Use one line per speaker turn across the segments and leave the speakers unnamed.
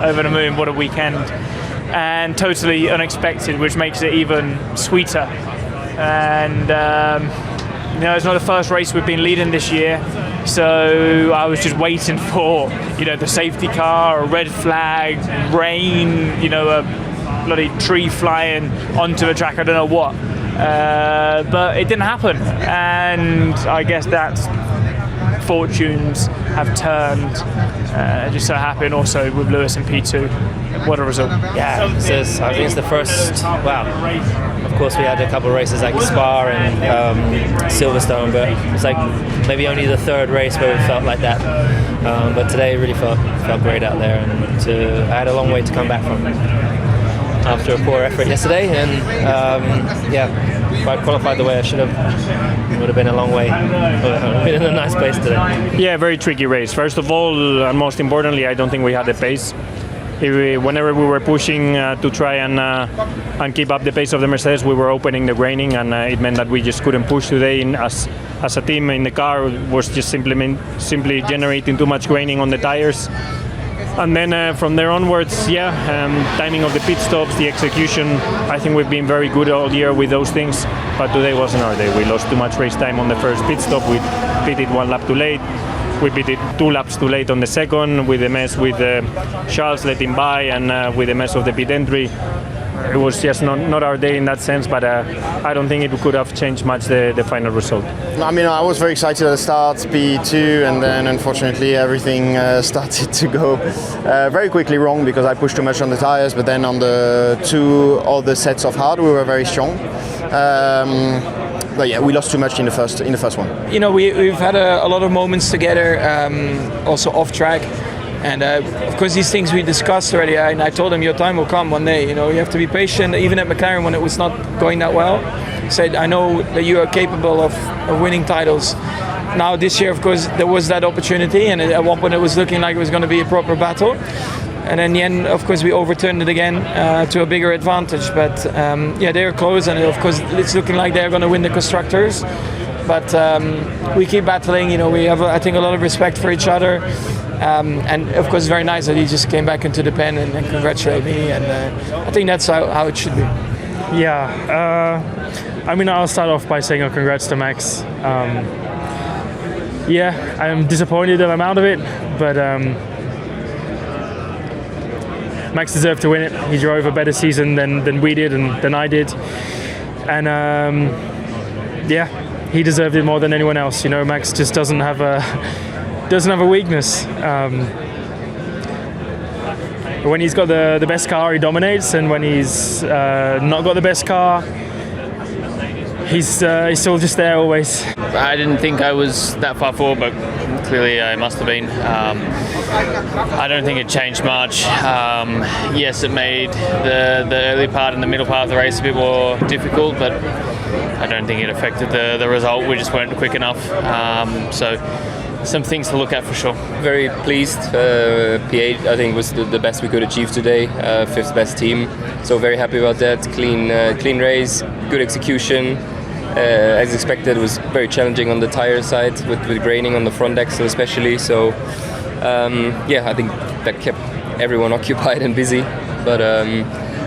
over the moon, what a weekend. And totally unexpected, which makes it even sweeter. And it's not the first race we've been leading this year, so I was just waiting for the safety car, a red flag, rain, a bloody tree flying onto the track, I don't know what, but it didn't happen, and I guess that's fortunes have turned. Just so happy, and also with Lewis in P2, what a result.
Yeah, I think it's the first, of course we had a couple of races like Spa and Silverstone, but it's like maybe only the third race where we felt like that. But today it really felt great out there, and I had a long way to come back from after a poor effort yesterday, and if I qualified the way I should have, it would have been a long way. Been in a nice place today.
Yeah, very tricky race. First of all, and most importantly, I don't think we had the pace. Whenever we were pushing to try and keep up the pace of the Mercedes, we were opening the graining, and it meant that we just couldn't push today. As a team in the car, was just simply generating too much graining on the tires. And then from there onwards, timing of the pit stops, the execution, I think we've been very good all year with those things, but today wasn't our day. We lost too much race time on the first pit stop. We pitted 1 lap too late. We pitted 2 laps too late on the second, with the mess with Charles letting by, and with the mess of the pit entry. It was just not our day in that sense, but I don't think it could have changed much the final result.
I mean, I was very excited at the start, P2, and then unfortunately everything started to go very quickly wrong because I pushed too much on the tires, but then on the 2 other sets of hard we were very strong. But yeah, we lost too much in the first one.
We've had a lot of moments together, also off track. And of course, these things we discussed already, and I told him your time will come one day. You have to be patient. Even at McLaren, when it was not going that well, I said, I know that you are capable of winning titles. Now this year, of course, there was that opportunity, and at one point it was looking like it was going to be a proper battle. And in the end, of course, we overturned it again to a bigger advantage. But they're close, and of course, it's looking like they're going to win the constructors. But we keep battling. We have, I think, a lot of respect for each other. And of course, it's very nice that he just came back into the pen and congratulated me. And I think that's how it should be.
Yeah, I'll start off by saying congrats to Max. I'm disappointed that I'm out of it, but Max deserved to win it. He drove a better season than we did and than I did, and he deserved it more than anyone else. Max just doesn't have a weakness. When he's got the best car, he dominates, and when he's not got the best car, he's still just there always.
I didn't think I was that far forward, but clearly I must have been. I don't think it changed much. Yes, it made the early part and the middle part of the race a bit more difficult, but I don't think it affected the result. We just weren't quick enough. So some things to look at for sure.
Very pleased. P8 I think was the best we could achieve today. 5th best team. So very happy about that. Clean race, good execution. As expected, it was very challenging on the tire side with graining on the front axle especially. So I think that kept everyone occupied and busy. But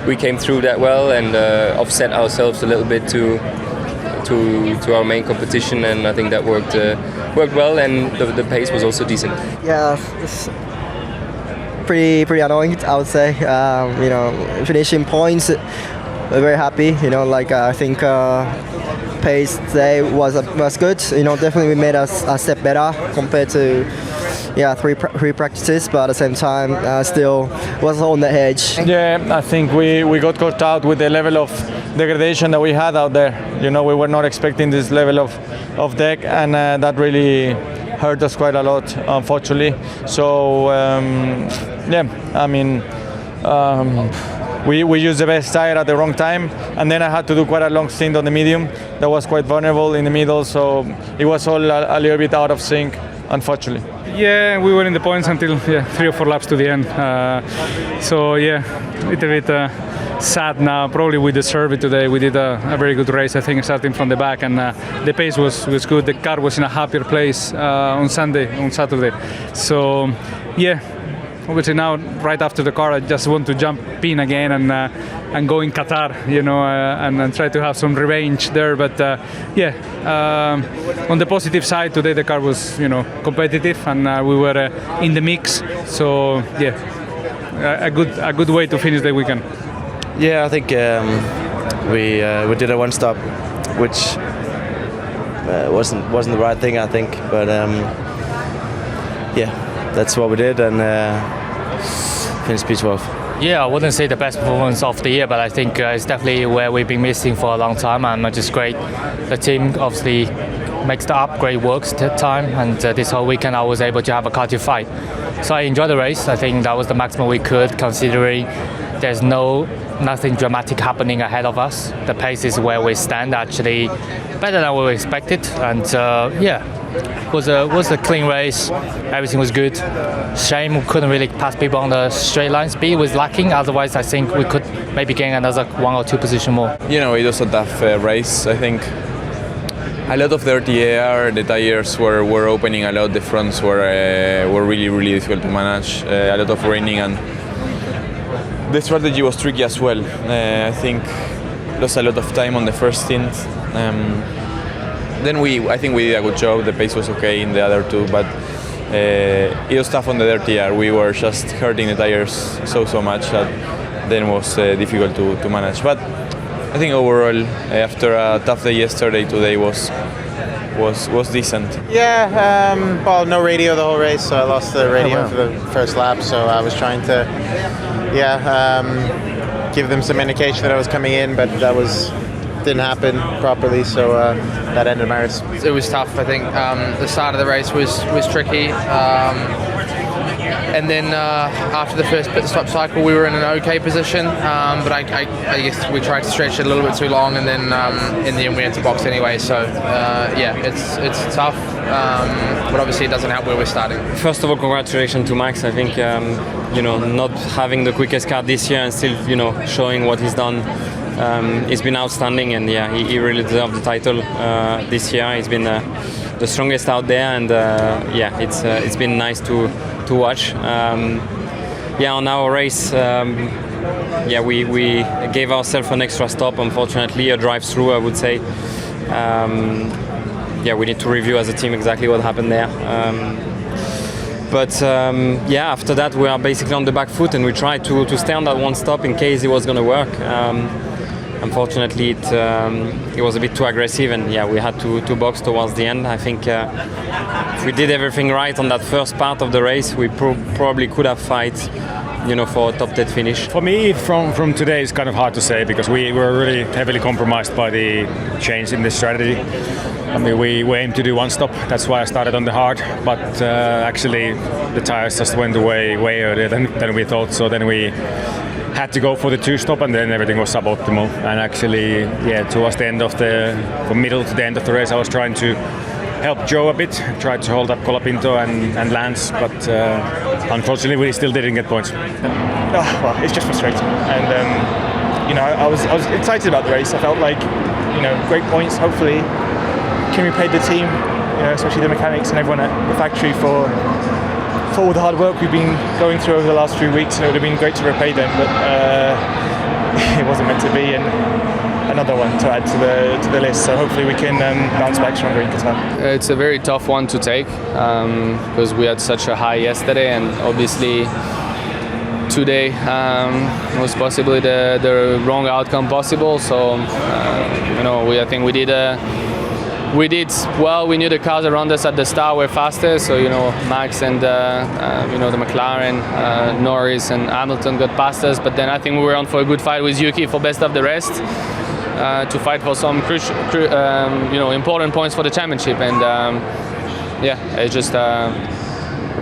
we came through that well and offset ourselves a little bit to our main competition, and I think that worked well, and the pace was also decent.
Yeah, it's pretty annoying, I would say. Finishing points, we're very happy. I think pace today was good. Definitely we made a step better compared to three practices, but at the same time still was on the edge.
Yeah, I think we got caught out with the level of degradation that we had out there. We were not expecting this level of deck, and that really hurt us quite a lot, unfortunately. So we used the best tire at the wrong time, and then I had to do quite a long stint on the medium that was quite vulnerable in the middle, so it was all a little bit out of sync, unfortunately.
Yeah, we were in the points until 3 or 4 laps to the end. So a little bit sad now. Probably we deserve it today. We did a very good race, I think, starting from the back, and the pace was good. The car was in a happier place on Saturday. So obviously now right after the car I just want to jump in again and go in Qatar, and try to have some revenge there. But on the positive side, today the car was competitive and we were in the mix. So a good way to finish the weekend.
Yeah, I think we did a one stop, which wasn't the right thing, I think. But that's what we did and finished P12.
Yeah, I wouldn't say the best performance of the year, but I think it's definitely where we've been missing for a long time, and it's just great. The team obviously makes the upgrade works time, and this whole weekend I was able to have a car to fight. So I enjoyed the race. I think that was the maximum we could, considering there's nothing dramatic happening ahead of us. The pace is where we stand, actually better than we expected, and it was a clean race. Everything was good. Shame we couldn't really pass people on the straight line. Speed was lacking. Otherwise, I think we could maybe gain another 1 or 2 position more.
It was a tough race. I think a lot of dirty air. The tires were opening a lot. The fronts were really difficult to manage. A lot of raining, and the strategy was tricky as well. I think lost a lot of time on the first stint. Then I think we did a good job. The pace was okay in the other two, but it was tough on the dirty air. We were just hurting the tires so much that then was difficult to manage. But I think overall, after a tough day yesterday, today was decent.
Yeah, well, no radio the whole race, so I lost the radio for the first lap. So I was trying to, give them some indication that I was coming in, but that didn't happen properly, so that ended my race.
It was tough. I think the start of the race was tricky, and then after the first pit stop cycle we were in an okay position, but I guess we tried to stretch it a little bit too long, and then in the end we had to box anyway. So it's tough, but obviously it doesn't help where we're starting.
First of all, congratulations to Max. I think not having the quickest car this year and still showing what he's done. He's been outstanding, and he really deserved the title this year. He's been the strongest out there, and it's been nice to watch. On our race, we gave ourselves an extra stop. Unfortunately, a drive-through, I would say. We need to review as a team exactly what happened there. After that we are basically on the back foot, and we tried to stay on that one stop in case it was going to work. Unfortunately, it was a bit too aggressive, and we had to box towards the end. I think if we did everything right on that first part of the race, we probably could have fight, for a top 10 finish.
For me, from today, it's kind of hard to say because we were really heavily compromised by the change in the strategy. I mean, we aimed to do one stop. That's why I started on the hard. But actually, the tires just went away way earlier than we thought. So then we had to go for the 2 stop, and then everything was suboptimal. And actually, towards the end from middle to the end of the race, I was trying to help Joe a bit, tried to hold up Colapinto and Lance, but unfortunately we still didn't get points.
It's just frustrating, and I was excited about the race. I felt like great points. Hopefully, can repay the team, especially the mechanics and everyone at the factory for all the hard work we've been going through over the last 3 weeks, and it would have been great to repay them, but it wasn't meant to be, and another one to add to the list. So hopefully we can bounce back stronger in Qatar.
It's a very tough one to take because we had such a high yesterday, and obviously today was possibly the wrong outcome possible. So I think we did well. We knew the cars around us at the start were faster, so Max and the McLaren, Norris and Hamilton got past us. But then I think we were on for a good fight with Yuki for best of the rest to fight for some important points for the championship. And it's just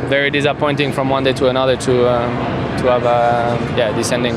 very disappointing from one day to another to have this ending.